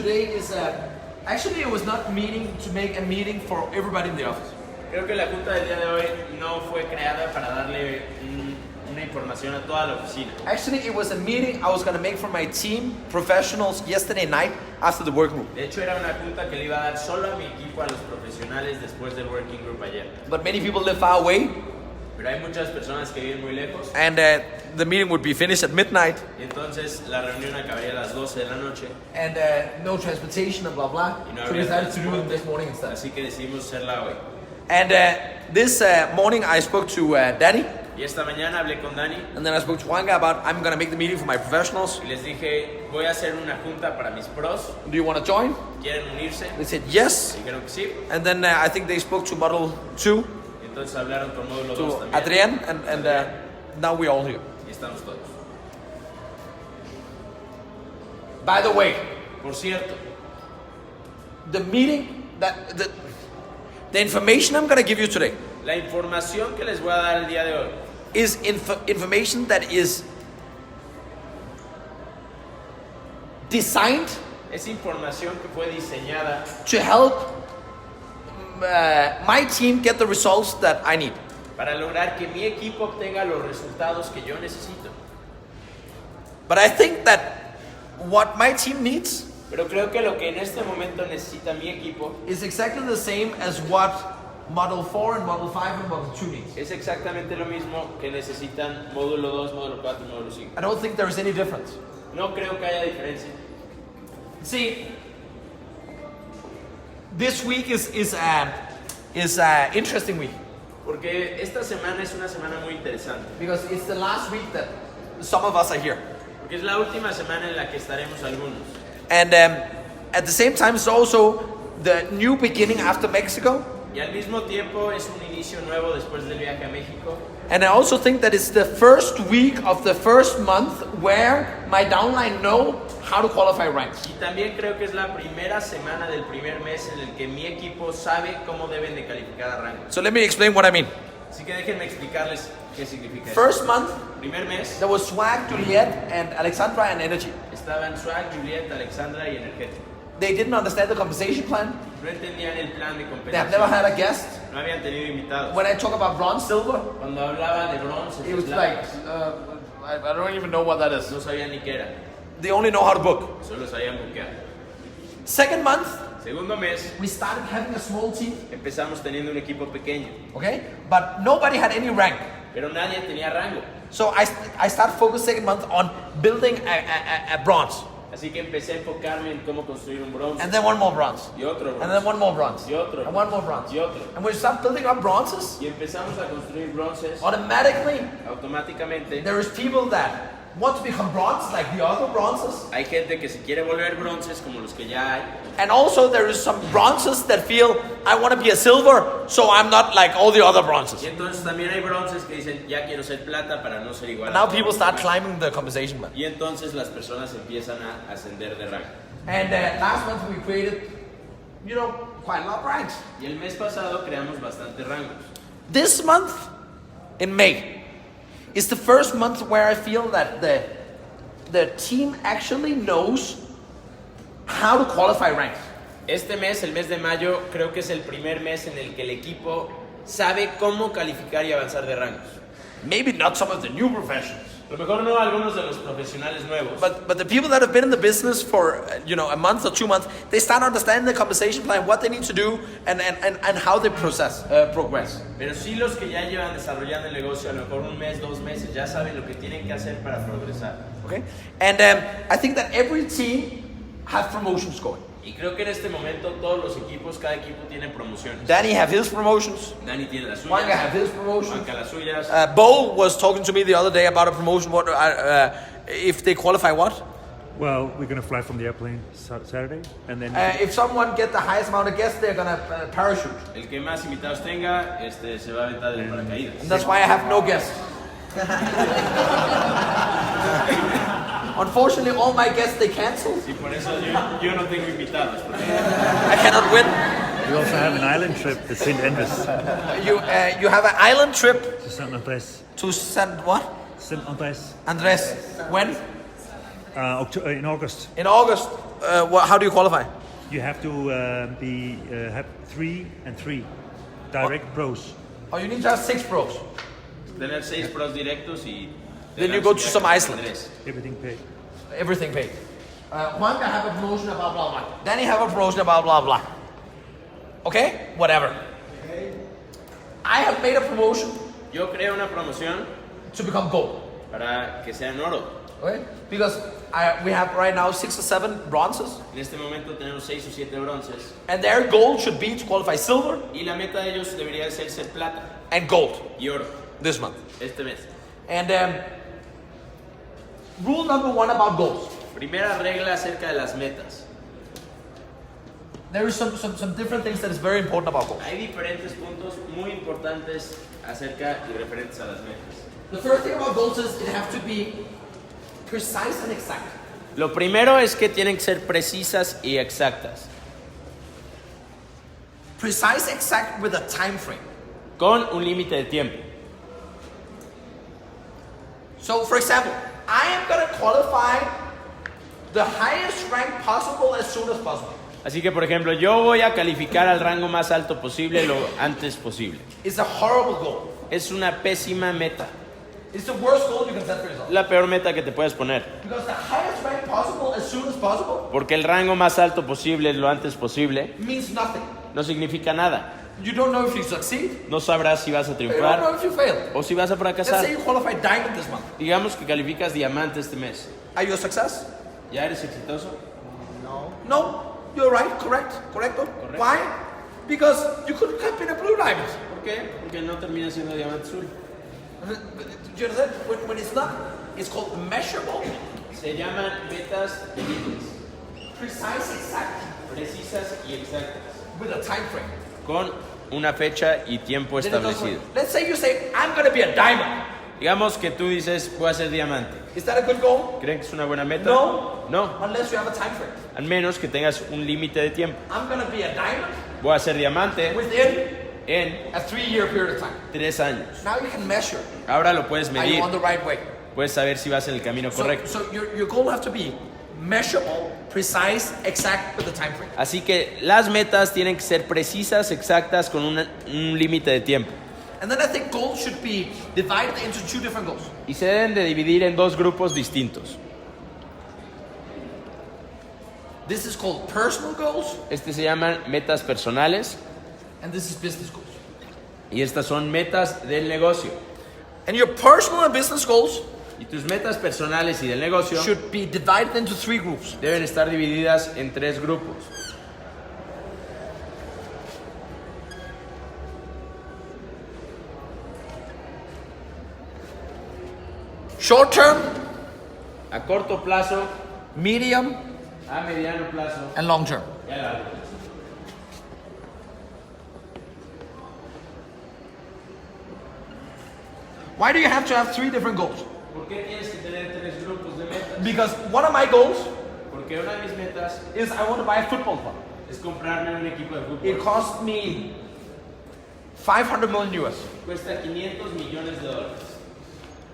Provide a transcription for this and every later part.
today is actually it was not meaning to make a meeting for everybody in the office. Creo que la junta del día de hoy no fue creada para darle una información a toda la oficina. Actually, it was a meeting I was going to make for my team professionals yesterday night after the work group. De hecho, era una junta que le iba a dar solo a mi equipo, a los profesionales, después del working group ayer. But many people live far away. Pero hay muchas personas que viven muy lejos. And the meeting would be finished at midnight. Y entonces la reunión acabaría a las 12 de la noche. And no transportation and blah blah. Y no So we habría decided to do it transporte, this morning instead. Así que decidimos hacerla hoy. And this morning I spoke to Danny. Y esta mañana hablé con Dani And then I spoke to Juanga about I'm going to make the meeting for my professionals. y les dije, voy a hacer una junta para mis pros. Do you want to join? ¿Quieren unirse? They said yes. Dijeron que sí. And then I think they spoke to Model 2, Y entonces hablaron con módulo 2 to también. Adrián, and now we're all here. Y estamos todos. By the way, Por cierto, the meeting, the information I'm going to give you today la información que les voy a dar el día de hoy is information that is designed es información que fue diseñada to help my team get the results that I need. para lograr que mi equipo obtenga los resultados que yo necesito. But I think that what my team needs Pero creo que lo que en este momento necesita mi equipo is exactly the same as what Model 4 and Model 5 and Model 2 needs. es exactamente lo mismo que necesitan módulo 2, módulo 4 y módulo 5. I don't think there is any difference. No creo que haya diferencia. See, this week is interesting week Porque esta semana es una semana muy interesante. because it's the last week that some of us are here, Porque es la última semana en la que estaremos algunos. and at the same time, it's also the new beginning after Mexico. Y al mismo tiempo es un inicio nuevo después del viaje a México. And I also think that it's the first week of the first month where my downline know how to qualify ranks. Y también creo que es la primera semana del primer mes en el que mi equipo sabe cómo deben de calificar a rango. So let me explain what I mean. Así que déjenme explicarles qué significa eso. First month, Primer mes there was Swag, Juliet, and Alexandra and Energy. estaban Swag, Juliet, Alexandra y Energético. They didn't understand the compensation plan. No entendían el plan de They have never compensación. had a guest. No habían tenido invitados. When I talk about bronze, silver, Cuando hablaba de bronce, it was like, I don't even know what that is. no sabían ni qué era. They only know how to book. Solo sabían buquear. Second month, Segundo mes we started having a small team, empezamos teniendo un equipo pequeño, okay? But nobody had any rank. pero nadie tenía rango. So I started focus second month on building a bronze. Así que empecé a enfocarme en cómo construir un bronce. And then one more bronze. Y otro And then bronce. one more bronze. Y otro. And one more bronze. Y otro. And when you start building up bronzes, Y empezamos a construir bronces. automatically Automáticamente there is people that want to become bronze like the other bronzes. hay gente que se quiere volver bronces como los que ya hay. And also there is some bronzes that feel, I want to be a silver, so I'm not like all the other bronzes. Y entonces también hay bronces que dicen, ya quiero ser plata para no ser igual. And a now todos people los start demás. climbing the compensation plan. Y entonces las personas empiezan a ascender de rango. And last month we created, quite a lot of ranks. Y el mes pasado creamos bastante rangos. This month, in May, is the first month where I feel that the team actually knows how to qualify ranks. Este mes, el mes de mayo, creo que es el primer mes en el que el equipo sabe cómo calificar y avanzar de rangos. Maybe not some of the new professionals, A lo mejor no algunos de los profesionales nuevos, but the people that have been in the business for a month or 2 months, they start understanding the compensation plan, what they need to do, and how they progress. pero sí los que ya llevan desarrollando el negocio, a lo mejor un mes, 2 meses, ya saben lo que tienen que hacer para progresar. Okay, and I think that every team has promotions going. Y creo que en este momento todos los equipos, cada equipo tiene promociones. Danny have his promotions. Dani tiene las Juanga have suyas, his promotions. Juanca las suyas. Bo was talking to me the other day about a promotion. What if they qualify? What Well, we're going to fly from the airplane Saturday, and then if someone get the highest amount of guests, they're gonna parachute. El que más invitados tenga, se va a aventar del paracaídas. And that's why I have no guests. Unfortunately, all my guests they cancel. Y por eso yo no tengo invitados. Porque I cannot win. we also have an island trip to St. Andres, You have an island trip to St. Andres. to San what? St. Andres. Andres. When? In August. In August. how do you qualify? You have to have 3 and 3 direct pros. Oh, you need to have 6 pros. Tener 6 pros directos y... Then you go to some Iceland. Everything paid. Everything paid. Juan can have a promotion, blah, blah, blah. Danny have a promotion, blah, blah, blah. Okay? Whatever. I have made a promotion Yo creo una promoción to become gold. para que sean oro. Okay? Because we have right now 6 or 7 bronzes. En este momento tenemos 6 o 7 bronces. And their goal should be to qualify silver Y la meta de ellos debería ser plata and gold y oro this month. este mes. And rule number 1 about goals. Primera regla acerca de las metas. There is some different things that is very important about goals. Hay diferentes puntos muy importantes acerca y referentes a las metas. The first thing about goals is it have to be precise and exact. Lo primero es que tienen que ser precisas y exactas, Precise, exact with a time frame. con un límite de tiempo. So, for example, I am going to qualify the highest rank possible as soon as possible. Así que, por ejemplo, yo voy a calificar al rango más alto posible lo antes posible. It's a horrible goal. Es una pésima meta, It's the worst goal you can set for yourself. la peor meta que te puedes poner. Because the highest rank possible as soon as possible Porque el rango más alto posible lo antes posible means nothing. no significa nada. You don't know if you succeed, No sabrás si vas a or you don't know triunfar if you fail. o si vas a Let's say fracasar. you qualify diamond this month. Digamos que calificas diamante este mes. Are you a success? ¿Ya eres exitoso? No. You're right. Correcto. Why? Because you could have been a blue diamond. ¿Por qué? Porque no termina siendo diamante azul. Do you understand? When it's not, it's called measurable, Se llaman metas medibles, precise, exact, precisas y exactas, with a time frame. con una fecha y tiempo Then it goes establecido. like- Let's say you say, I'm going to be a diamond. Digamos que tú dices, voy a ser diamante. Is that a good goal? ¿Creen que es una buena meta? No. No, Unless you have a time frame. al menos que tengas un límite de tiempo. I'm going to be a diamond Voy a ser diamante within en a 3-year period of time. 3 años. Now you can measure. Ahora lo puedes Are you medir, on the right way? puedes saber si vas en el camino So, correcto. so your goal have to be measurable, precise, exact with a time frame. Así que las metas tienen que ser precisas, exactas, con un límite de tiempo. And then I think goals should be divided into 2 different goals. Y se deben de dividir en 2 grupos distintos. This is called personal goals, Este se llaman metas personales and this is business goals. y estas son metas del negocio. And your personal and business goals Y tus metas personales y del negocio should be divided into 3 groups. deben estar divididas en 3 grupos. Short term, A corto plazo, medium, a mediano plazo and long term. y a largo plazo. Why do you have to have 3 different goals? ¿Por qué tienes que tener 3 grupos de metas? Because one of my goals Porque una de mis metas is I want to buy a football club. es comprarme un equipo de It fútbol. cost me 500 million US, Cuesta $500 millones,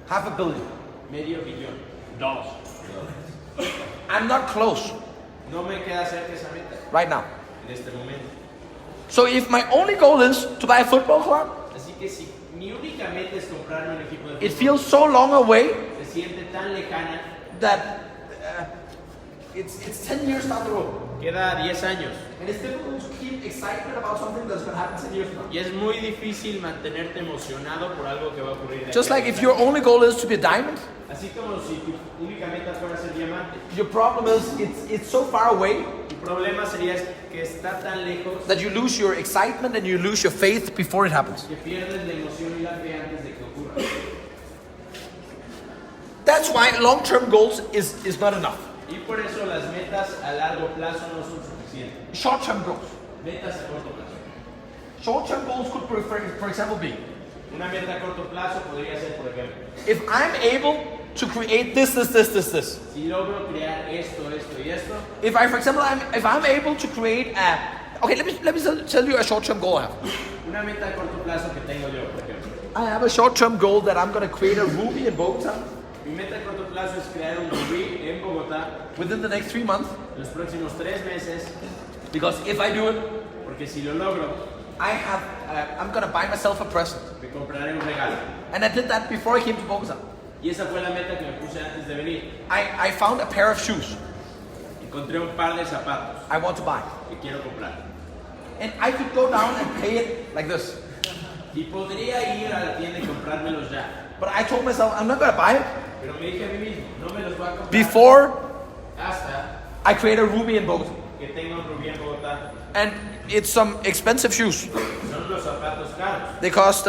half a billion. medio billón. I'm not close No me queda cerca esa meta right now. en este momento. So if my only goal is to buy a football club, Así que si mi única meta es comprarme un equipo de fútbol, it feels so long away se siente tan lejana, that it's 10 years down the road. queda 10 años. And it's difficult to keep excitement about something that's going to happen 10 years from now. Y es muy difícil mantenerte emocionado por algo que va a ocurrir. de Just aquí a like if 10 your años. only goal is to be a diamond, Así como si tu única meta fuera ser diamante. your problem is it's so far away Tu problema sería que está tan lejos that you lose your excitement and you lose your faith before it happens. que pierdes la emoción y la fe antes de que ocurra. That's why long-term goals is not enough. Y por eso las metas a largo plazo no son suficientes. Short-term goals. Metas a corto plazo. Short-term goals could, for example, be Una meta a corto plazo podría ser, por ejemplo, if I'm able to create this. si logro crear esto y esto, If I, for example, if I'm able to create a, okay, let me tell you a short-term goal I have. una meta a corto plazo que tengo yo, por ejemplo. I have a short-term goal that I'm going to create a ruby in Bogota Mi meta a corto plazo es crear un Bhip en Bogotá within the next 3 months. en los próximos 3 meses, Because if I do it, porque si lo logro, I'm gonna buy myself a present. me compraré un regalo. And I did that before I came to Bogota. Y esa fue la meta que me puse antes de venir. I found a pair of shoes Encontré un par de zapatos I want to buy. que quiero comprar. And I could go down and pay it like this. Y podría ir a la tienda y comprármelos ya. But I told myself, I'm not gonna buy it Pero me dije a mí mismo, no me los voy a comprar before hasta I create a ruby in Bogota. que tenga un rubí en Bogotá. And it's some expensive shoes. Son los zapatos caros. They cost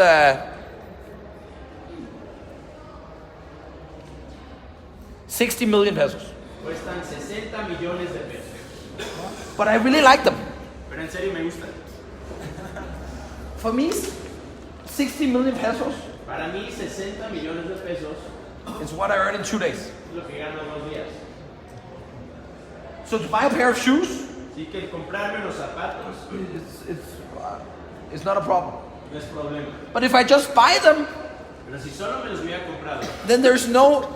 60 million pesos. Cuestan 60 millones de pesos. But I really like them. Pero en serio me gustan. For me, 60 million pesos Para mí 60 millones de pesos is what I earn in 2 days. es lo que gano en 2 días. So to buy a pair of shoes, Así que comprarme los zapatos it's not a problem. no es problema. But if I just buy them, Pero si solo me los hubiera comprado, then there's no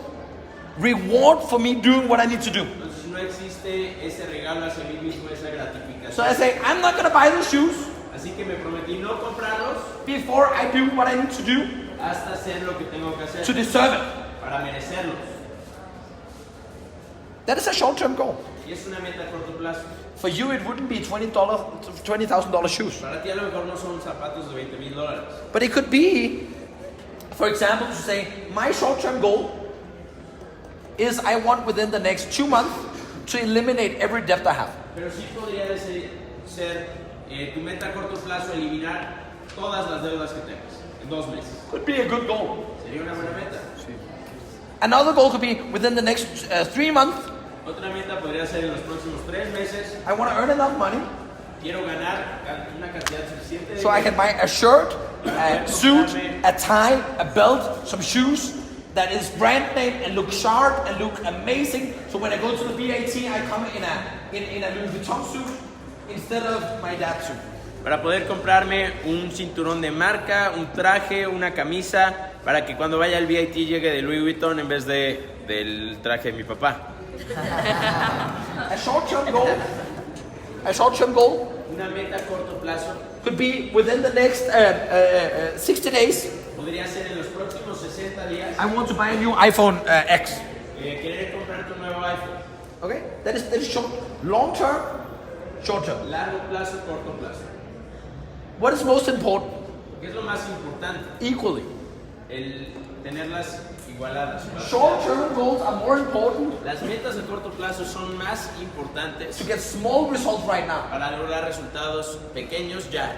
reward for me doing what I need to do. entonces no existe ese regalo hacia mí mismo, esa gratificación. So I say, I'm not gonna buy the shoes Así que me prometí no comprarlos before I do what I need to do hasta hacer lo que tengo que hacer to deserve it. para merecerlos. That is a short-term goal. Y es una meta a corto plazo. For you, it wouldn't be $20,000 shoes. Para ti a lo mejor no son zapatos de $20,000. But it could be, for example, to say, my short-term goal is I want within the next 2 months to eliminate every debt I have. Pero sí podría ser tu meta a corto plazo eliminar todas las deudas que tengas en 2 meses. Could be a good goal. Sería una buena meta. Another goal could be within the next 3 months, Otra meta podría ser en los próximos 3 meses. I want to earn enough money Quiero ganar una cantidad suficiente de so I can buy a shirt, a suit, a tie, a belt, some shoes that is brand name and look sharp and look amazing. So when I go to the VAT, I come in a Louis Vuitton suit instead of my dad's suit. para poder comprarme un cinturón de marca, un traje, una camisa, para que cuando vaya al VIT llegue de Louis Vuitton en vez del traje de mi papá. A short-term goal Una meta a corto plazo could be within the next 60 days. podría ser en los próximos 60 días I want to buy a new iPhone X. querer comprarte un nuevo iPhone. Okay, that is short. Long term, short term. Largo plazo, corto plazo. What is most important? ¿Qué es lo más importante? Equally. El tenerlas igualadas. Short term goals are more important Las metas a corto plazo son más importantes to get small results right now. para lograr resultados pequeños ya.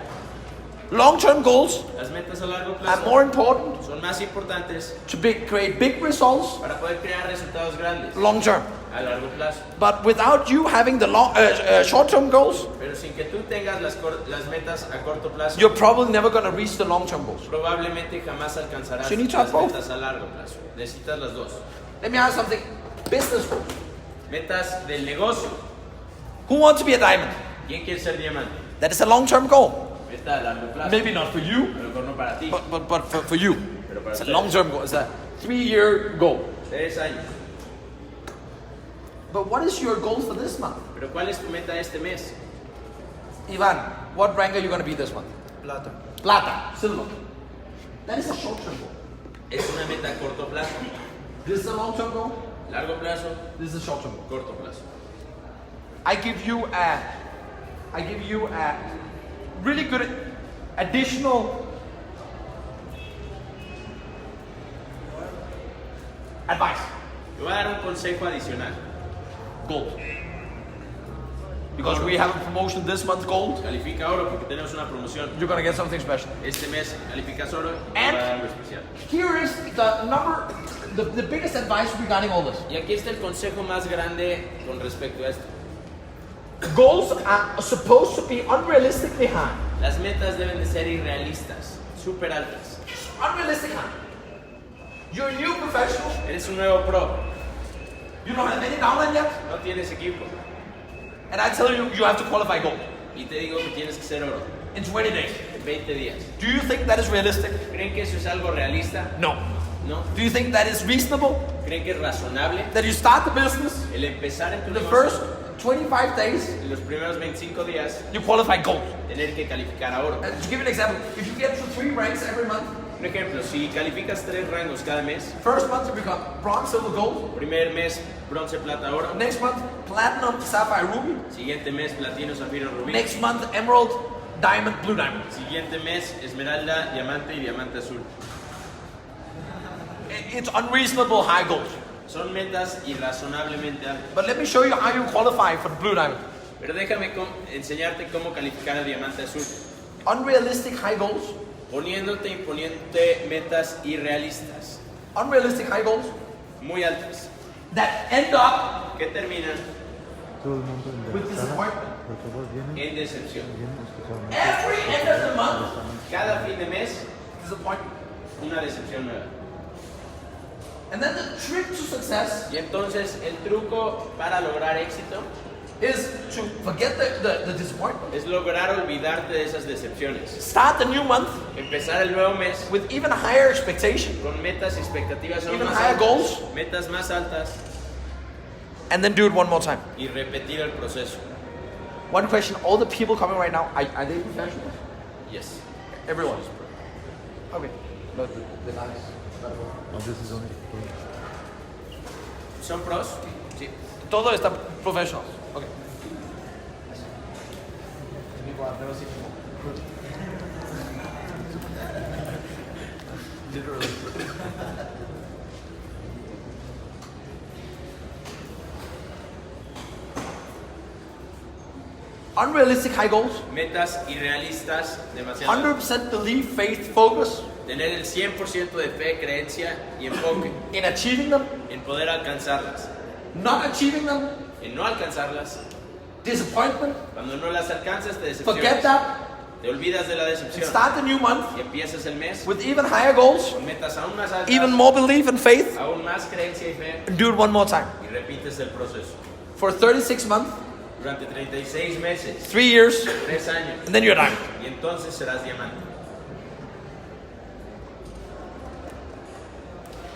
Long term goals Las metas a largo are plazo more important son más importantes to create big results para poder crear resultados grandes long term. a largo plazo. But without you having the short term goals, Pero sin que tú tengas las metas a corto plazo, you're probably never going to reach the long term goals. probablemente jamás alcanzarás So you need to have las both. metas a largo plazo. Necesitas las dos. Let me ask something. Business goals. Metas del negocio. Who wants to be a diamond? ¿Quién quiere ser diamante? That is a long term goal. Meta a largo plazo. Maybe not for you, A lo mejor no para ti. but for you. Pero para It's a ustedes. long term goal. It's a 3-year goal. 3 años. But what is your goal for this month? Pero ¿cuál es tu meta este mes? Ivan, what rank are you going to be this month? Plata. Plata, silver. That is a short term goal. Es una meta a corto plazo. This is a long term goal. Largo plazo, This is a short term goal. corto plazo. I give you a really good additional advice. Te voy a dar un consejo adicional. Gold. Because we have a promotion this month, gold. Califica oro porque tenemos una promoción. You're going to get something special. Este mes calificas oro y te And- voy a dar algo especial. Here is the biggest advice regarding all this. Y aquí está el consejo más grande con respecto a esto. Goals are supposed to be unrealistically high. Las metas deben de ser irrealistas, súper altas. Unrealistic high. You're a new professional. Eres un nuevo pro, You don't have any downline yet. no tienes equipo. And I tell you, you have to qualify gold Y te digo que tienes que ser oro in 20 days. en 20 días. Do you think that is realistic? ¿Creen que eso es algo realista? No. No. Do you think that is reasonable? ¿Creen que es razonable That you start the business, el empezar en tu in the negocio, first 25 days, en los primeros 25 días, you qualify gold. tener que calificar a oro? To give you an example, if you get to 3 ranks every month, Un ejemplo, si calificas 3 rangos cada mes, first month you become bronze, silver, gold. primer mes bronce, plata, oro, Next month, platinum, sapphire, ruby. siguiente mes platino, zafiro, rubí, Next month, emerald, diamond, blue diamond. siguiente mes esmeralda, diamante y diamante azul. It's unreasonable high goals. Son metas irrazonablemente altas. But let me show you how you qualify for the blue diamond. Pero déjame enseñarte cómo calificar el diamante azul. Unrealistic high goals. Imponiéndote metas irrealistas, Unrealistic high goals muy altas, that end up que terminan Todo el mundo en la with sala, disappointment. por favor, vienen, en decepción. vienen especialmente. Every end of the month, Cada fin de mes, disappointment. una decepción nueva. And then the trick to success Y entonces el truco para lograr éxito is to forget the disappointment. es lograr olvidarte de esas decepciones. Start the new month Empezar el nuevo mes with even higher expectation, con metas y expectativas aún even más higher altas, goals, metas más altas and then do it one more time. y repetir el proceso. One question, all the people coming right now, are they professionals? Yes. Everyone. Okay. No, the nice. Oh, this is only ¿Son pros? Sí. Todo está professionals. Okay. Unrealistic high goals, Metas irrealistas, demasiado. 100% belief, faith, focus Tener el 100% de fe, creencia y enfoque in achieving them, en poder alcanzarlas. not achieving them, En no alcanzarlas, disappointment, cuando no las alcanzas te forget decepcionas. that, Te olvidas de la and decepción start the new month y empiezas el mes with even higher goals, con metas aún más altas, even more belief and faith, aún más creencia y fe and do it one more time. y repites el proceso. For 36 months, Durante 36 meses, 3 years, 3 años and then you're done. y entonces serás diamante.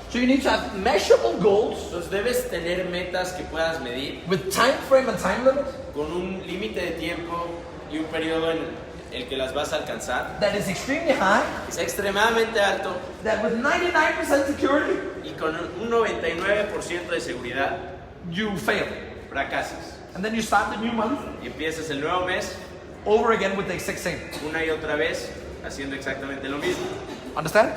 So you need to have measurable goals Entonces debes tener metas que puedas medir with time frame and time limit con un límite de tiempo y un periodo en el que las vas a alcanzar. that is extremely high, Es extremadamente alto that with 99% security, y con un 99% de seguridad you fail. fracasas. And then you start the new month Y empiezas el nuevo mes over again with the exact same. una y otra vez haciendo exactamente lo mismo. Understand?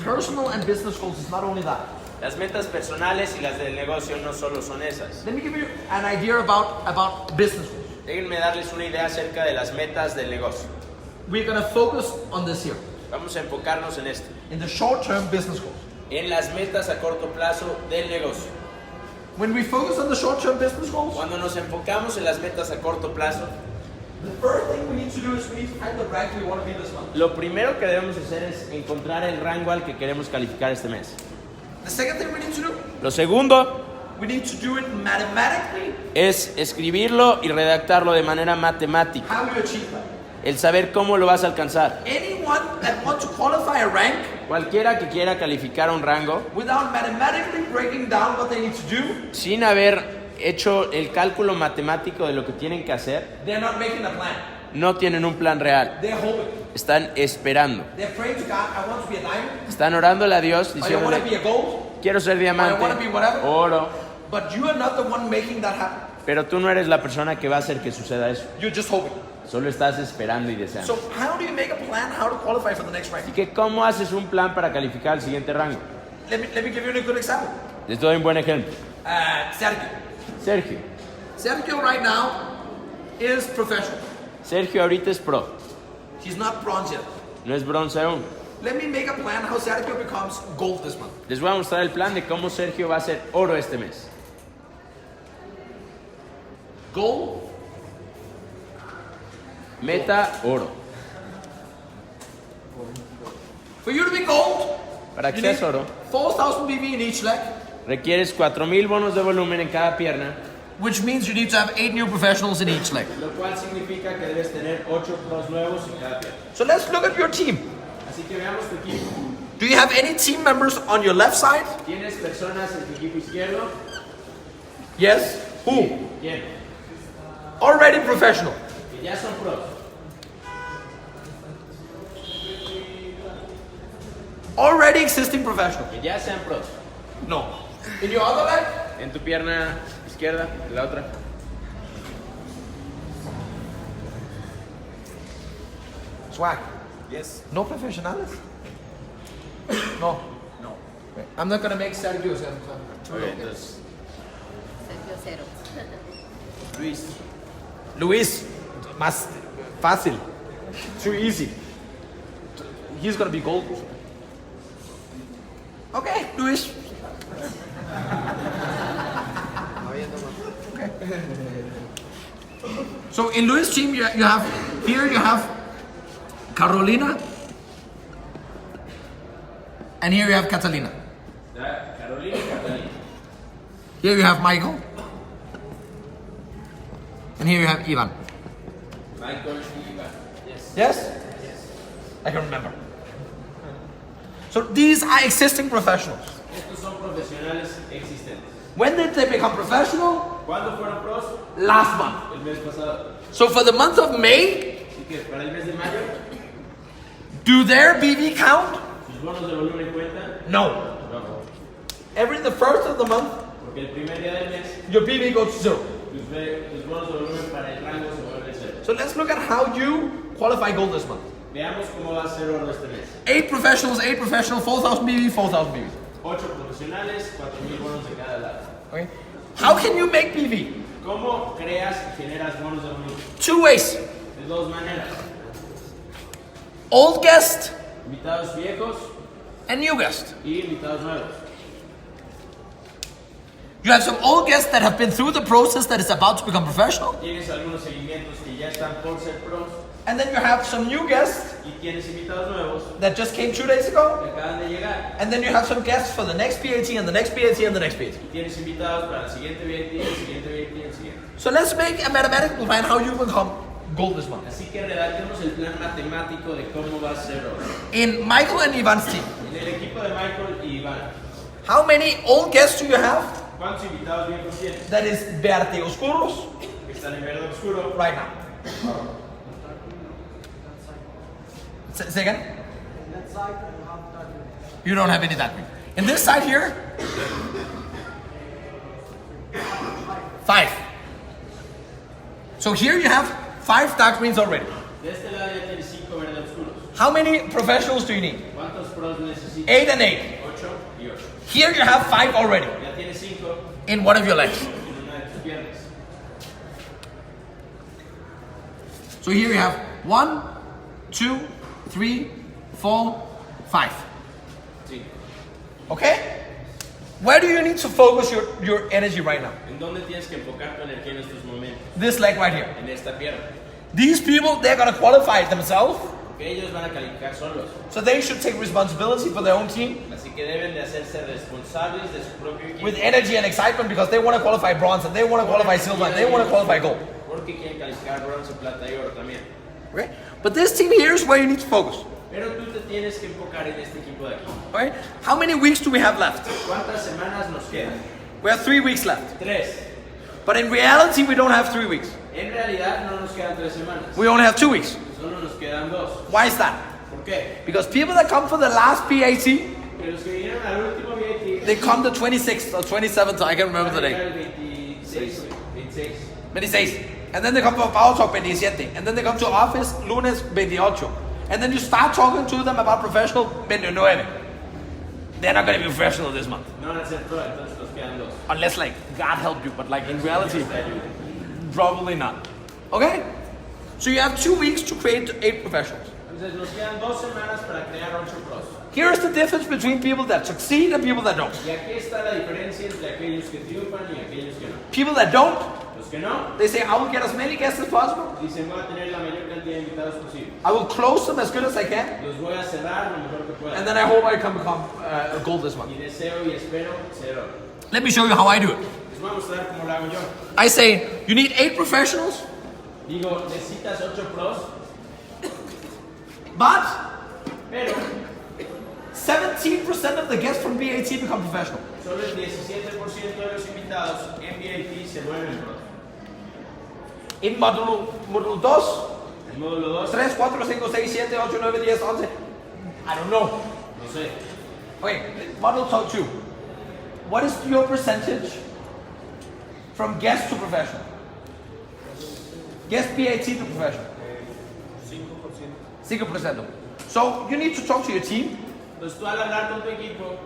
Personal and business goals is not only that. Las metas personales y las del negocio no solo son esas. Let me give you an idea about business goals. Déjenme darles una idea acerca de las metas del negocio. We're going to focus on this here, Vamos a enfocarnos en esto, in the short-term business goals. en las metas a corto plazo del negocio. When we focus on the short-term business goals, Cuando nos enfocamos en las metas a corto plazo, the first thing we need to do is we need to find the rank we want to be this month. lo primero que debemos hacer es encontrar el rango al que queremos calificar este mes. The second thing we need to do, Lo segundo we need to do it mathematically, es escribirlo y redactarlo de manera matemática, how we achieve that. el saber cómo lo vas a alcanzar. Anyone that wants to qualify a rank Cualquiera que quiera calificar un rango without mathematically breaking down what they need to do, sin haber hecho el cálculo matemático de lo que tienen que hacer, they're not making a plan. no tienen un plan real. They're hoping. Están esperando. They're praying to God, I want to be a diamond, Están orándole a Dios or I want to be diciéndole, a gold, quiero ser diamante, I wanna be whatever. oro, but you are not the one making that happen. pero tú no eres la persona que va a hacer que suceda eso. You're just hoping. Solo estás esperando y deseando. So how do you make a plan how to qualify for the next rank? Así que, ¿cómo haces un plan para calificar al siguiente rango? Let me give you a good example. Les doy un buen ejemplo. Sergio. Sergio. Sergio right now is professional. Sergio ahorita es pro. He's not bronze yet. No es bronce aún. Let me make a plan how Sergio becomes gold this month. Les voy a mostrar el plan de cómo Sergio va a ser oro este mes. Gold, Meta, oro. for you to be gold, Para que you need seas oro, 4,000 BV in each leg, requieres 4,000 bonos de volumen en cada pierna, which means you need to have 8 new professionals in each leg. lo cual significa que debes tener 8 pros nuevos en cada pierna. So let's look at your team. Así Así que veamos tu equipo. Do you have any team members on your left side? ¿Tienes personas en tu equipo izquierdo? Yes. Who? ¿Quién? Already professional. Que ya son pros. Already existing professional. Que ya sean pros. No. In your other leg? En tu pierna izquierda, en la otra. Swag. Yes. No professionales? No. No. I'm not gonna make Sergio's. Ok, entonces. Sergio cero. Luis. Luis. Más fácil. Too easy. He's gonna be gold. Okay, Luis. Okay. So in Luis' team, you have Carolina, and here you have Catalina. Carolina y Catalina. Here you have Michael, and here you have Ivan. Michael y Iván. Yes. Yes? I can remember. So these are existing professionals. Estos son profesionales existentes. When did they become professional? ¿Cuándo fueron pros? Last month. El mes pasado. So for the month of May, Así que para el mes de mayo, do their BV count? sus bonos de volumen cuentan. No. No. The first of the month, Porque el primer día del mes, your BV goes to 0. tus bonos de volumen para el rango se vuelven cero. So let's look at how you qualify gold this month. Veamos cómo va a ser oro este mes. 8 professionals, 4,000 BV, 4,000 BV. 8 profesionales, 4,000 bonos de cada lado. Okay. How can you make BV? ¿Cómo creas y generas bonos de volumen? 2 ways. De dos maneras. Old guest Invitados viejos and new guest. y invitados nuevos. You have some old guests that have been through the process that is about to become professional. Tienes algunos seguimientos que ya están por ser pros And then you have some new guests y tienes invitados nuevos that just came 2 days ago. que acaban de llegar. And then you have some guests for the next PAT and the next PAT and the next PAT. Y tienes invitados para el siguiente 20, el siguiente 20 y el siguiente. So let's make a mathematical plan how you become gold this month. Así que redactemos el plan matemático de cómo va a ser oro. In Michael and Ivan's team, En el equipo de Michael y Iván, how many old guests do you have ¿cuántos invitados viejos tienes? that is verde oscuros Que están en verde oscuro. right now? Say again? You don't have any that green. In this side here, 5. So here you have 5 dark greens already. De este lado ya tienes 5 verde oscuros. How many professionals do you need? ¿Cuántos pros necesitas? 8 and 8. 8 y 8. Here you have 5 already Ya tienes 5 in one of your legs. en una de tus piernas. So here you have 1, 2, 3, 4, 5. Sí. Okay? Where do you need to focus your energy right now? ¿En dónde tienes que enfocar tu energía en estos momentos? This leg right here. En esta pierna. These people, they're going to qualify themselves, Que ellos van a calificar solos. so they should take responsibility for their own team Así que deben de hacerse responsables de su propio equipo. with energy and excitement because they want to qualify bronze and they want to qualify silver and they want to qualify gold. Porque quieren calificar bronce, plata y oro también. Okay? But this team here is where you need to focus. Pero tú te tienes que enfocar en este equipo de aquí. Okay? How many weeks do we have left? ¿Cuántas semanas nos quedan? We have 3 weeks left. 3. But in reality, we don't have 3 weeks. En realidad no nos quedan 3 semanas. We only have 2 weeks. Solo nos quedan 2. Why is that? ¿Por qué? Because people that come for the last PAT, Porque los que vinieron al último VAT they come the 26th or 27th, I can't remember the van a date. llegar el 26. 26. 26. And then they come for Power Talk 27. And then they come to office lunes 28. And then you start talking to them about professional 29. They're not going to be professional this month. No van a ser pro, entonces nos quedan 2. Unless like God help you, but like in reality, probably not. Okay? So you have 2 weeks to create 8 professionals. Entonces nos quedan 2 semanas para crear 8 pros. Here is the difference between people that succeed and people that don't. Y aquí está la diferencia entre aquellos que triunfan y aquellos que no. People that don't, Los que no, they say, I will get as many guests as possible. dicen voy a tener la mayor cantidad de invitados posible. I will close them as good as I can. Los voy a cerrar lo mejor que pueda. And then I hope I can become gold this month. Y deseo y espero ser oro. Let me show you how I do it. Les voy a mostrar cómo lo hago yo. I say, you need 8 Digo, necesitas 8 pros, but Pero 17% of the guests from BAT become professional. solo el 17% de los invitados en VIP se vuelven pros. In módulo 2, El módulo 2, 3, 4, 5, 6, 7, 8, 9, 10, 11. I don't know. no sé. Okay, module 2. What is your percentage from guest to professional? Guest BAT to professional? 5%. So you need to talk to your team. Entonces tú al hablar con tu equipo,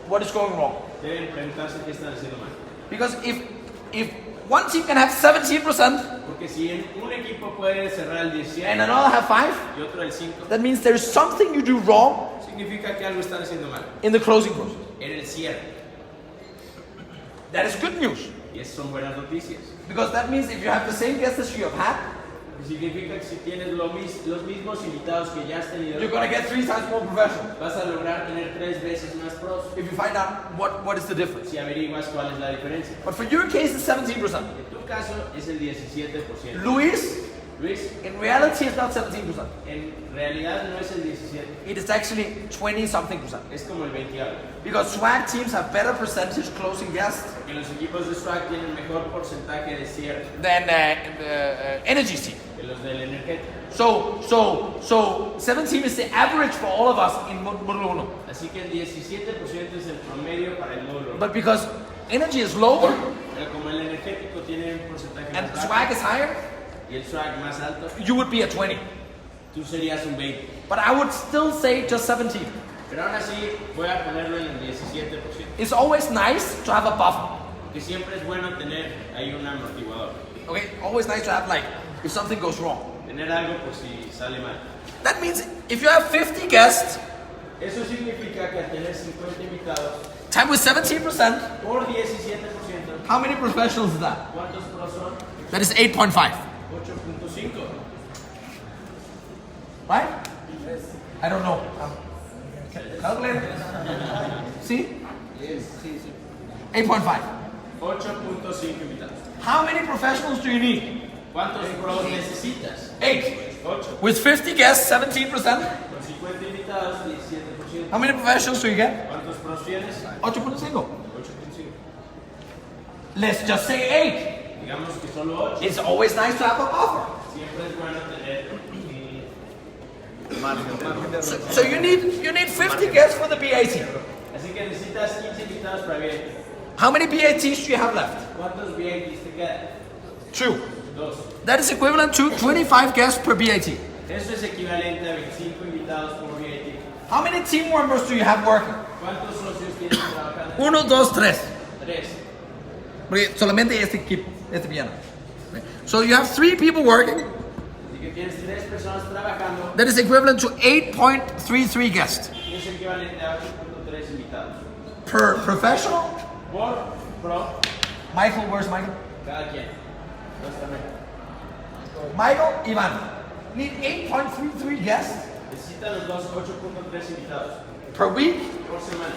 What is going wrong? deben preguntarse qué están haciendo mal. Because if one team can have 17% Porque si un equipo puede cerrar el 17 and another have 5, y otro el 5, that means there's something you do wrong significa que algo están haciendo mal in the closing process. en el cierre. That is good news. Y esas son buenas noticias. Because that means if you have the same guests as you have had, Significa que si tienes los mismos invitados que ya has tenido, you're gonna get 3 times more professional. vas a lograr tener 3 veces más pros If you find out what is the difference. si averiguas cuál es la diferencia. But for your case, it's 17%. En tu caso es el 17%. Luis, Luis, in reality, it's not 17%. en realidad no es el 17, It is actually 20-something%. es como el 20 algo. Because swag teams have better percentage closing guests Que los equipos de swag tienen mejor porcentaje de cierre than the energy team. que los del energético. So 17 is the average for all of us in Módulo 1. Así que el 17% es el promedio para el módulo. But because energy is lower Pero como el energético tiene un porcentaje and más bajo swag is higher, y el swag más alto, you would be at 20. tú serías un 20. But I would still say just 17. Pero aún así voy a ponerlo en el 17%. It's always nice to have a buffer. Que siempre es bueno tener ahí un amortiguador. Okay, always nice to have like if something goes wrong. Tener algo por si sale mal. That means if you have 50 guests, Eso significa que al tener 50 invitados time with 17%, por 17%, how many professionals is that? ¿cuántos pros son? That is 8.5, 8.5. right? I don't know. Calculate. See? 8.5. 8.5 invitados. How many professionals do you need? ¿Cuántos pros necesitas? 8. 8. With 50 guests, 17%. Con 50 invitados, 17%. How many professionals do you get? ¿Cuántos pros tienes? 8.5. 8.5. Let's just say 8. Digamos que solo 8. It's always nice to have a buffer. Siempre es bueno tener So you need 50 guests for the BAT. Así que necesitas 15 invitados para VIP. How many BATs do you have left? ¿Cuántos VIPs te quedan? 2. 2. That is equivalent to 25 guests per BAT. Eso es equivalente a 25 invitados por VIP. How many team members do you have working? ¿Cuántos socios tienes trabajando? 1, 2, 3. 3. Porque solamente este equipo, este piano. So you have 3 people working. Así que tienes 3 personas trabajando. That is equivalent to 8.33 guests. Y es equivalente a 8.3 invitados. Per professional? Por pro, Michael, where's Michael? cada quien. Michael, Ivan. Need 8.33 guests Necesitan los dos 8.3 invitados per week por semana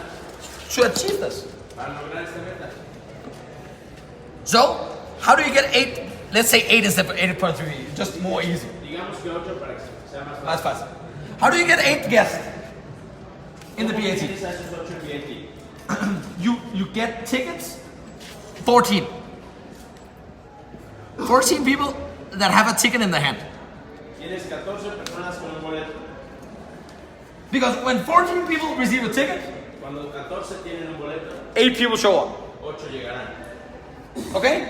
to achieve this. para lograr esta meta. So, how do you get 8? Let's say 8 is the 8.3, just more easy. Digamos que 8 para que sea más That's fácil. fast. How do you get 8 guests in the ¿Cómo BAT? tienes a esos 8 VIP? You get tickets, 14. 14 people that have a ticket in their hand. Tienes 14 personas con un boleto. Because when 14 people receive a ticket, Cuando 14 tienen un boleto, 8 people show up. 8 llegarán. Okay?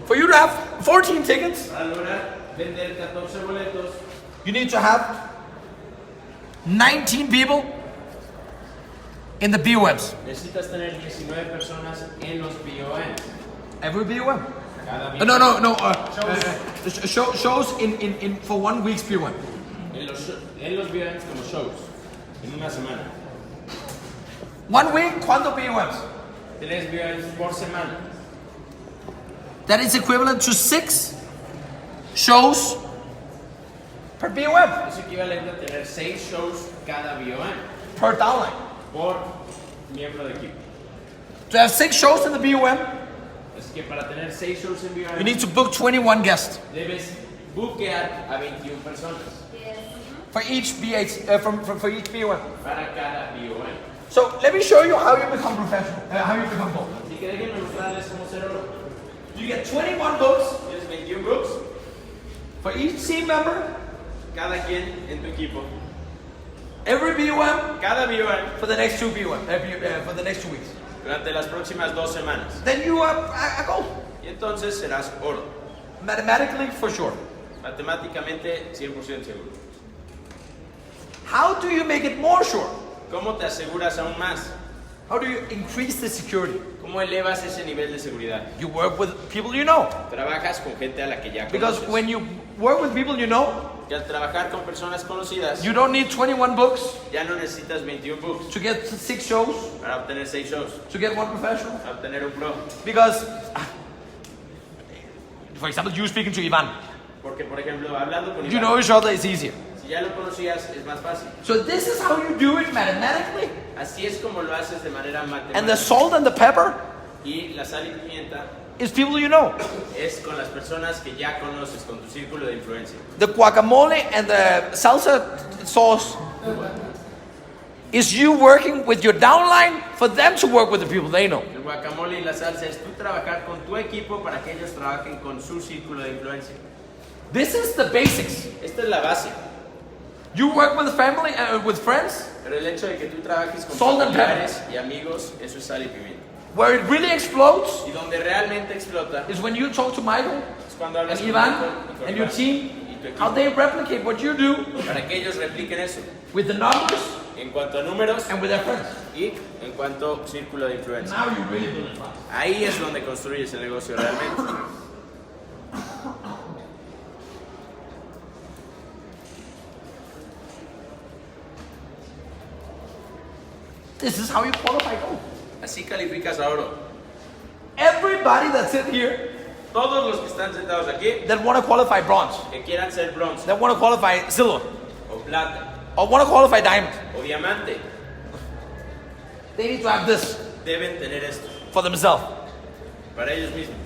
For you to have 14 tickets, Para lograr vender 14 boletos, you need to have 19 people in the BOMs. necesitas tener 19 personas en los BOMs. Every BOM. Cada Shows in for 1 week's BOM. En los BOMs como shows. En una semana. 1 week, ¿cuántos BOMs? 3 BOMs por semana. That is equivalent to 6 shows per BOM, Es equivalente a tener 6 shows cada BOM per downline. por miembro de equipo. To have 6 shows in the BOM, Así que para tener 6 shows en BOM, you need to book 21 guests. debes buquear a 21 personas. for each BH, for each BOM. para cada BOM. So let me show you how you become professional, how you become gold. Así que déjenme mostrarles cómo ser oro. You get 21 books Tienes 21 books, for each team member, cada quien en tu equipo. every BOM Cada BOM for the next two for the next 2 weeks. durante las próximas 2 semanas. Then you are a gold. Y entonces serás oro. Mathematically, for sure. Matemáticamente 100% seguro. How do you make it more sure? ¿Cómo te aseguras aún más? How do you increase the security? ¿Cómo elevas ese nivel de seguridad? You work with people you know. Trabajas con gente a la que ya Because conoces. when you work with people you know, Y al trabajar con personas conocidas, you don't need 21 books ya no necesitas 21 books to get 6 shows, para obtener 6 shows, to get 1 professional. para obtener un pro. Because, for example, you speaking to Ivan, Porque, por ejemplo, hablando con you Iván, know each other, it's easier. si ya lo conocías, es más fácil. So this is how you do it mathematically. Así es como lo haces de manera And the matemática. salt and the pepper Y la sal y pimienta is people you know. es con las personas que ya conoces, con tu círculo de influencia. The guacamole and the salsa sauce is you working with your downline for them to work with the people they know. El guacamole y la salsa es tú trabajar con tu equipo para que ellos trabajen con su círculo de influencia. This is the basics. Esta es la base. You work with family and with friends. Pero el hecho de que tú trabajes con Salt and familiares y amigos, eso es sal y pimienta. Where it really explodes Y donde realmente explota is when you talk to Michael es cuando hablas and con Ivan Michael y con and your Iván team, y tu how equipo, they replicate what you do para que ellos repliquen eso with the numbers en cuanto a números and with their friends. y en cuanto a círculo de influencia. Now you really do it. Ahí es donde construyes el negocio realmente. This is how you qualify gold. Así calificas a oro. Everybody that's in here Todos los que están sentados aquí that want to qualify bronze, que quieran ser bronce that want to qualify silver, o plata or want to qualify diamond, o diamante they need to have this deben tener esto for themselves. para ellos mismos.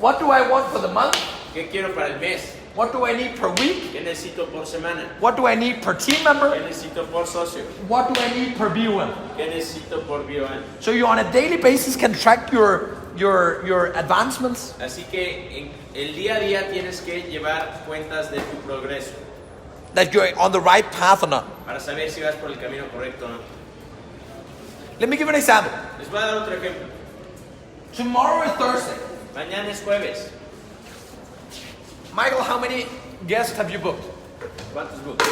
What do I want for the month? ¿Qué quiero para el mes? What do I need per week? ¿Qué necesito por semana? What do I need per team ¿Qué member? necesito por socio? What do I need per BOM? ¿Qué necesito por BOM? So you on a daily basis can track your advancements. Así que en el día a día tienes que llevar cuentas de tu progreso That you're on the right path or not. para saber si vas por el camino correcto o no. Let me give you an example. Les voy a dar otro ejemplo. Tomorrow is Thursday. Mañana es jueves. Michael, how many guests have you booked? ¿Cuántos books?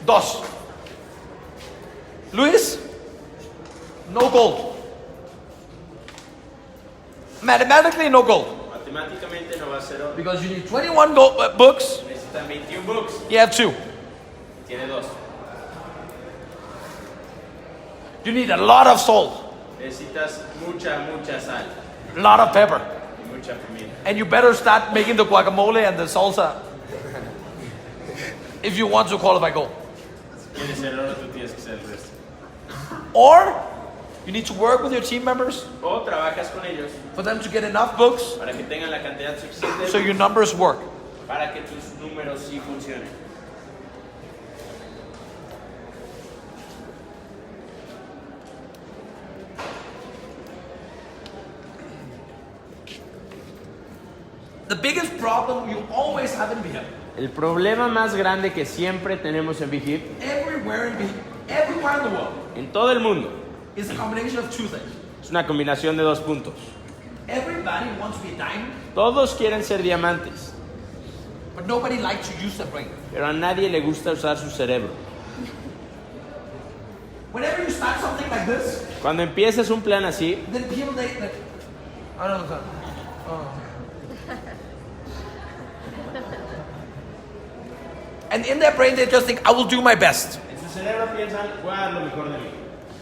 2. Luis? No gold. Mathematically, no gold. Matemáticamente no va a ser oro. Because you need 21 books, Necesitan 21 books. you have 2. Tiene 2. You need a lot of salt, Necesitas mucha sal a lot of pepper. y mucha pimienta. And you better start making the guacamole and the salsa if you want to qualify gold. Si quieres ser oro, tú tienes que ser el resto. Or you need to work with your team members O trabajas con ellos for them to get enough books para que tengan la cantidad suficiente so your numbers work. para que tus números sí funcionen. The biggest problem you always have in Bhip, El problema más grande que siempre tenemos en Bhip, everywhere in Bhip, everywhere in the world, en todo el mundo, is a combination of 2 things. es una combinación de 2 puntos. Everybody wants to be a diamond, Todos quieren ser diamantes, but nobody likes to use their brain. pero a nadie le gusta usar su cerebro. Whenever you start something like this, Cuando empieces un plan así, then people I don't know. And in their brain, they just think, I will do my best. en su cerebro piensan, voy a dar lo mejor de mí.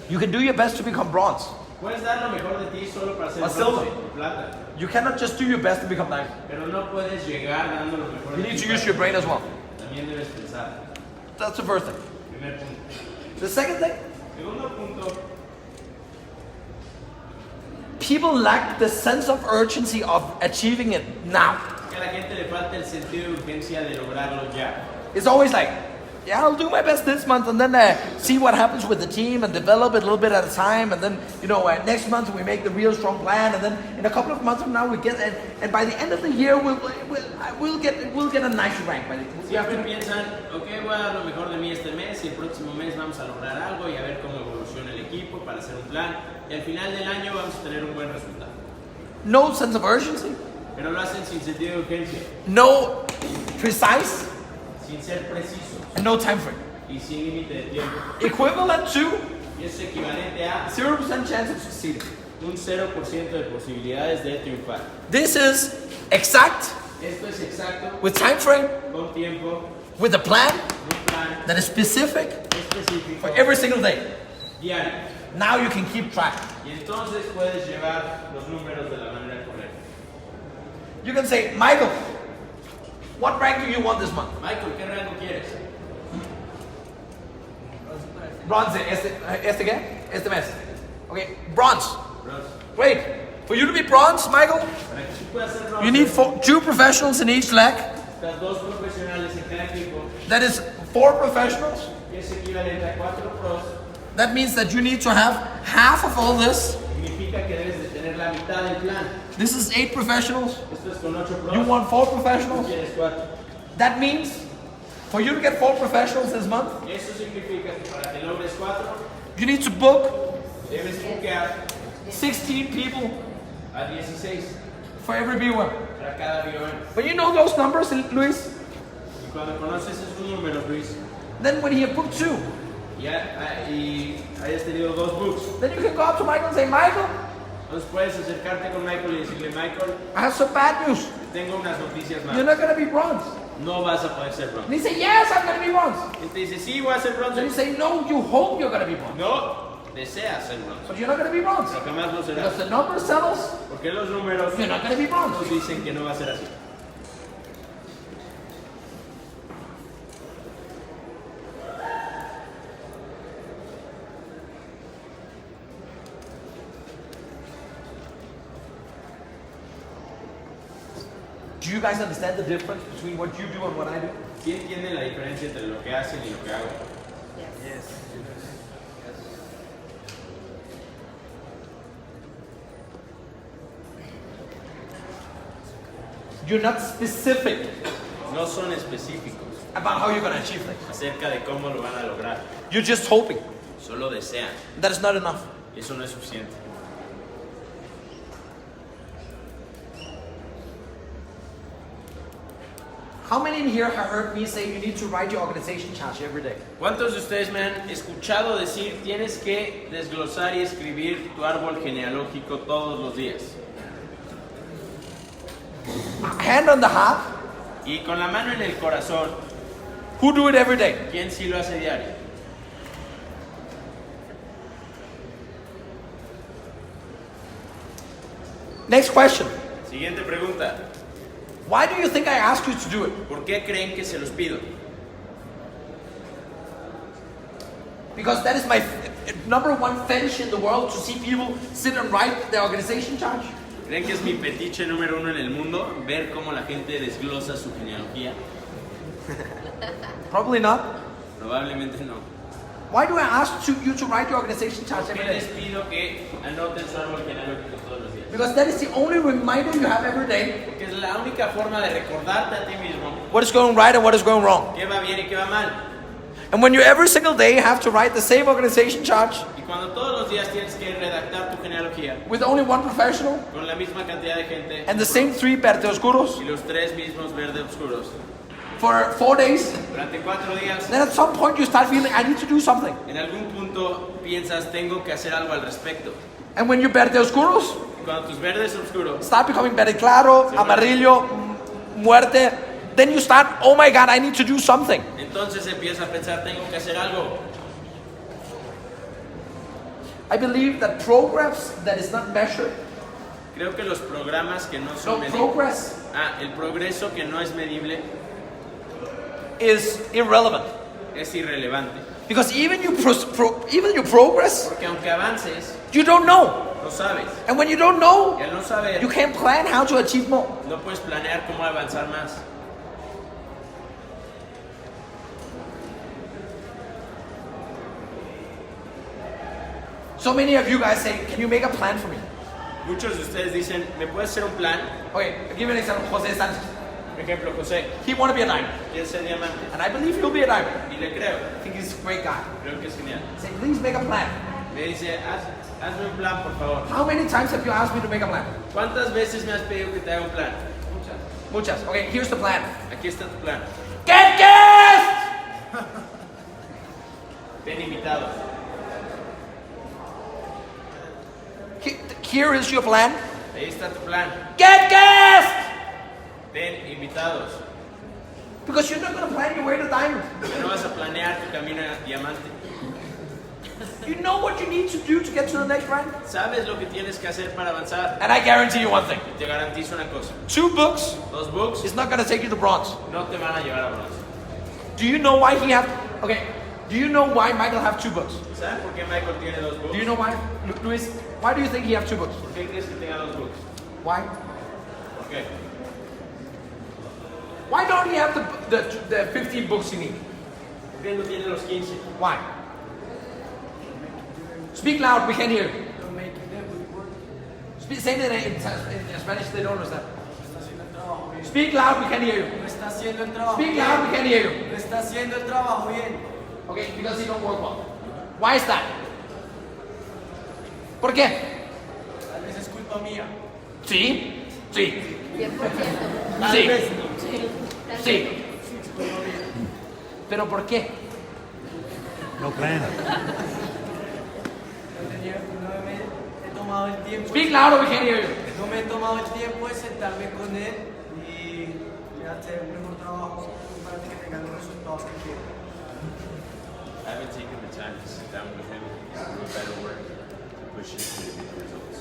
You can do your best to become bronze. Puedes dar lo mejor de ti solo para ser O bronce silver. o plata, You cannot just do your best to become diamond. pero no puedes llegar dando lo mejor You de need ti. to use your brain as well. También debes pensar. That's the first thing. Primer punto. The second thing, Segundo punto, people lack the sense of urgency of achieving it now. que a la gente le falta el sentido de urgencia de lograrlo ya. It's always like, yeah, I'll do my best this month and then see what happens with the team and develop it a little bit at a time. And then, next month we make the real strong plan. And then in a couple of months from now we get, and by the end of the year we'll get a nice rank. Siempre piensan, ok, voy a dar lo mejor de mí este mes y el próximo mes vamos a lograr algo y a ver cómo evoluciona el equipo para hacer un plan. Y al final del año vamos a tener un buen resultado. No sense of urgency. Pero lo hacen sin sentido de urgencia. No precise. Sin ser precisos. And no time frame. Y sin límite de tiempo. Equivalent to Y es equivalente a 0% chance of succeeding. un 0% de posibilidades de triunfar. This is exact, Esto es exacto, with time frame, con tiempo, with a plan un plan that is specific específico, for every single day. diario. Now you can keep track. Y entonces puedes llevar los números de la manera correcta. You can say, Michael, what rank do you want this month? Michael, ¿qué rango quieres? Bronze. Este mes. Okay, bronze. Bronce. Great. For you to be bronze, Michael, Para que tú puedas ser bronce, you need 2 professionals in each leg. necesitas 2 profesionales en cada equipo, That is 4 professionals. que es equivalente a 4 pros. That means that you need to have half of all this. Significa que debes de tener la mitad del plan. This is 8 professionals. Esto es con 8 pros. You want 4 Tú professionals. quieres 4. That means for you to get 4 professionals this month, Eso significa que para que logres 4, you need to book debes buquear 16 people a 16 for every viewer. para cada VOM. When you know those numbers, Luis, Y cuando conoces esos números, Luis, then when he booked 2, y hayas tenido 2 books, then you can go up to Michael and say, Michael, entonces puedes acercarte con Michael y decirle, Michael, I have some bad news. tengo unas noticias You're malas. not going to be bronze. No vas a poder ser And bronce. he say, yes, I'm going to be bronze. Y te dice, sí, voy a ser Then you bronce. say, no, you hope you're going to be bronze. No, deseas ser bronce. But you're not going to be bronze. Pero jamás lo serás. Because the numbers tell us Porque los números you're not going to be bronze. nos dicen que no va a ser así. Do you guys understand the difference between what you do and what I do? ¿Sí entienden la diferencia entre lo que hacen y lo que hago? Yes. You're not specific No son específicos about how you're going to achieve things. acerca de cómo lo van a lograr. You're just hoping. Solo desean. That is not enough. Y eso no es suficiente. How many in here have heard me say you need to write your organization chart every day? ¿Cuántos de ustedes me han escuchado decir tienes que desglosar y escribir tu árbol genealógico todos los días? Hand on the heart, Y con la mano en el corazón, who do it every day? ¿quién sí lo hace diario? Next question. Siguiente pregunta. Why do you think I asked you to do it? ¿Por qué creen que se los pido? Because that is my number one fetish in the world, to see people sit and write their organization chart. ¿Creen que es mi fetiche número 1 en el mundo? Ver cómo la gente desglosa su genealogía. Probably not. Probablemente no. Why do I ask you to write your organization chart ¿Por every qué les day? pido que anoten su árbol genealógico todos los días? Because that is the only reminder you have every day Porque es la única forma de recordarte a ti mismo what is going right and what is going wrong. qué va bien y qué va mal. And when you every single day have to write the same organization chart Y cuando todos los días tienes que redactar tu genealogía with only one professional con la misma cantidad de gente and the same 3 verde oscuros y los 3 mismos verde oscuros for 4 days, durante 4 días, then at some point you start feeling I need to do something. en algún punto piensas tengo que hacer algo al respecto. And when your verde oscuros Y cuando tus verdes oscuros start becoming verde claro, amarillo, muerte, then you start, oh my God, I need to do something. entonces empiezas a pensar tengo que hacer algo. I believe that progress that is not measured, Creo que los programas que no son medibles, progress el progreso que no es medible is irrelevant. es irrelevante. Because even you progress, Porque aunque avances, you don't know. No sabes. And when you don't know, Y al no saber, you can't plan how to achieve more. no puedes planear cómo avanzar más. So many of you guys say, can you make a plan for me? Muchos de ustedes dicen, ¿me puedes hacer un plan? Okay, I'll give you an example. Jose Sanchez. Por ejemplo, José He want to be a diamond. quiere ser diamante. And I believe he'll be a diamond. Y le creo. I think he's a great guy. Creo que es genial. Say, please make a plan. Me dice, hazme un plan, por favor. How many times have you asked me to make a plan? ¿Cuántas veces me has pedido que te haga un plan? Muchas. Okay, here's the plan. Aquí está tu plan. Get guests! Ten invitados. Here is your plan. Ahí está tu plan. Get guests! Ten invitados. Because you're not going to plan your way to diamond. Porque no vas a planear tu camino a diamante. You know what you need to do to get to the next rank? Sabes lo que tienes que hacer para avanzar. And I guarantee you one thing. Y te garantizo una cosa. 2 books 2 books is not going to take you to bronze. no te van a llevar a bronce. Do you know why he have... Okay, do you know why Michael have 2 books? ¿Sabes por qué Michael tiene 2 books? Do you know why? Luis, why do you think he have 2 books? ¿Por qué crees que tenga 2 books? Why? ¿Por qué? Why don't he have the 15 books you need? ¿Por qué no tiene los 15? Why? Speak loud, we can't hear you. Say that in Spanish, they don't understand. Speak loud, we can't hear you. No está haciendo el trabajo Speak bien. loud, we can't hear you. No está haciendo el trabajo bien. Okay, because he don't work well. Why is that? ¿Por qué? Tal vez es culpa mía. Sí, sí, 100%. Tal sí, vez Sí. Tal sí. vez. Pero ¿por qué? No plan. no me he tomado el tiempo. Speak louder, we can't hear you. No me he tomado el tiempo de sentarme con él y hacer un mejor trabajo para que tenga los resultados que quiero. I haven't taken the time to sit down with him and do a better work to push him to the results.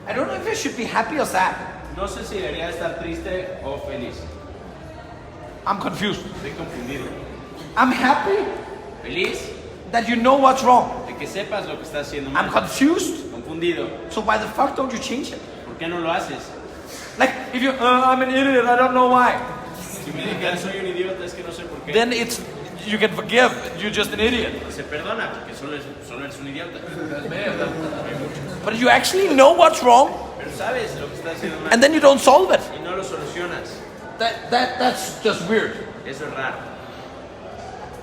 I don't know if I should be happy or sad. No sé si debería estar triste o feliz. I'm confused. Estoy confundido. I'm happy Feliz that you know what's wrong. de que sepas lo que estás haciendo I'm mal. confused. Confundido. So why the fuck don't you change it? ¿Por qué no lo haces? Like if you, I'm an idiot, I don't know why. Si me dijeras soy un idiota es que no sé por qué. Then it's, you can forgive, you're just an idiot. Se perdona porque solo eres un idiota. But you actually know what's wrong Pero sabes lo que estás haciendo mal and then you don't solve it. y no lo solucionas. That's just weird. Eso es raro.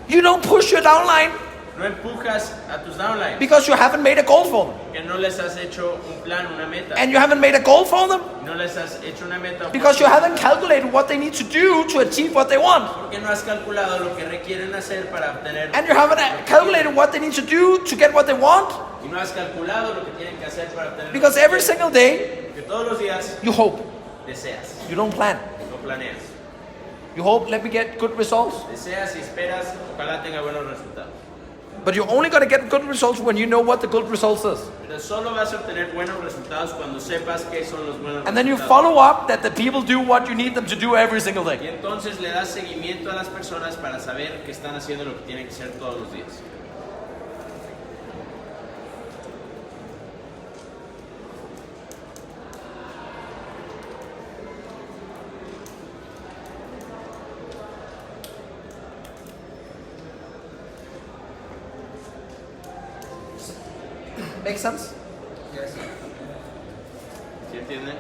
You don't push your downline No empujas a tus downlines because you haven't made a goal for them. que no les has hecho un plan, una meta. And you haven't made a goal for them No les has hecho una meta because you haven't calculated what they need to do to achieve what they want. porque no has calculado lo que requieren hacer para obtener. And you haven't calculated what they need to do to get what they want Y no has calculado lo que tienen que hacer para obtener. because every single day Que todos los días you hope. deseas, You don't plan. no planeas. You hope, let me get good results. Deseas y esperas, ojalá tenga buenos resultados. But you're only going to get good results when you know what the good results is. Pero solo vas a obtener buenos resultados cuando sepas qué son los buenos And then you resultados. follow up that the people do what you need them to do every single Y day. entonces le das seguimiento a las personas para saber que están haciendo lo que tienen que hacer todos los días. Make sense? ¿Sí entienden?